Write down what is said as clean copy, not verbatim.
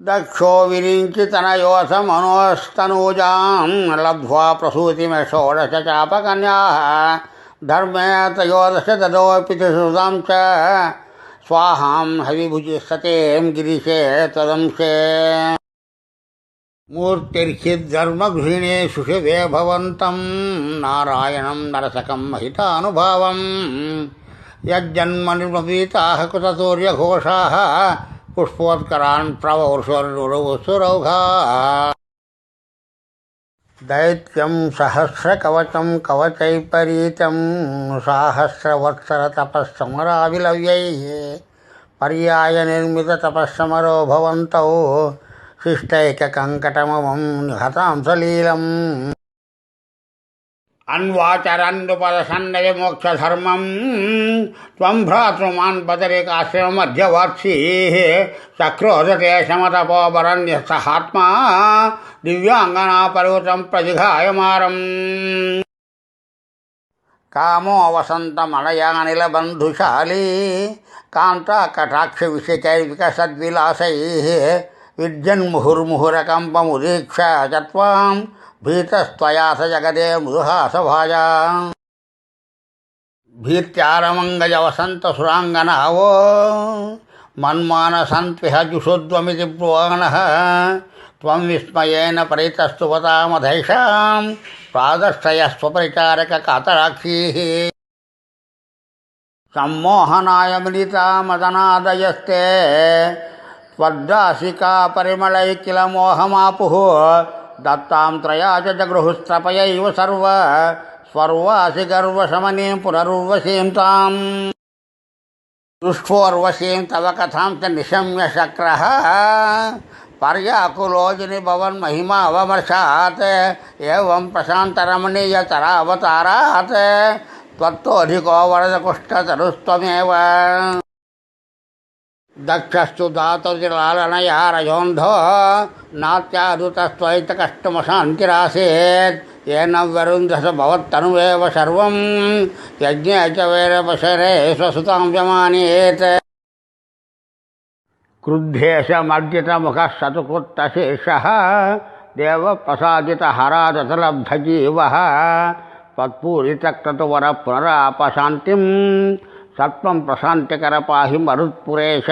దక్షో విరించి తనయోసమనోస్తనూజాం లబ్ధ్వా ప్రసూతిమే షోడశ చాపకన్యా ధర్మే త్రయోదశ తదోపి సుతాం చ స్వాహాం హవిభుజి సతేం గిరిశే త్వదంశే మూర్తిర్హిద్ధర్మగృహిణే సుషివే భవంతం నారాయణం నరసకం మహితానుభావం యజ్జన్మనిర్మపీతాః కృతసూర్యఘోషాः పుష్పోత్కరాన్ ప్రవౌర్షోరురౌఘాः దైత్యం సహస్రకవచం కవచైపరీతం సాహస్రవత్సరతపస్సమరావిలవ్యైः పర్యాయ నిర్మిత తపస్సమరో భవంతౌ శిష్టైకకంకటమవం నిహతాం సలీలం అన్వాచరన్నుపదసన్నవిమోక్షధర్మం త్వం భ్రాతృమాన్ బదరికాశ్రమమధ్యవర్షీ చక్రోదతే శమతపోబరన్యసహాత్మా దివ్యాంగనా పర్వతం ప్రజిఘాయమారం కామో వసంతమలయానిలబంధుశాలీ కాంతాకటాక్షవిషకైర్వికసద్విలాసైः విద్యన్ముహుర్ముహురకంపముదీక్ష చత్వాం భీతస్త్వయాస జగదే మృదుహాసభాజా భీత్యారమంగజ వసంత సురాంగనావో మన్మానసంత్విహ జుషోద్వమితి బ్రువాణః త్వం విస్మయేన పరితస్తువతామధైషాం ప్రాదర్శయ స్వపరిచారక కాతరాక్షీః సమ్మోహనాయ మిలితా మదనాదయస్తే త్వద్దాసికా పరిమళై కిల మోహమాపుః దత్తాం త్రయా జగృహుస్త్రపయైవ సర్వ స్వర్వాసి గర్వశమనీం పునరుర్వశీం తాం దృష్ట్వోర్వశీం తవ కథాం చ నిశమ్య శక్రః పర్యాకులోజిని భవన్మహిమావమర్శాత్ ఏవం ప్రశాంతరమణీయతరావతారాత్ త్వత్తోధికో వరదకుష్ఠతరుస్త్వమేవ దక్షస్తు దాతుర్లాలనయా రజోంధో నాత్యాదుతస్త్వైతకష్టమశాంతిరాసేత్ ఏన వరుంధస భవత్తనువేవ సర్వం యజ్ఞే చ వేరపశరే స్వసుతాం వ్యమానేత్ క్రుద్ధేశమర్జితముఖः సతుకృత్తశేషः దేవప్రసాదితహరాదతలబ్ధజీవः తత్పూరితక్రతువర పునరాపశాంతిం సత్వం ప్రశాంతికర పాహి మరుత్పురేష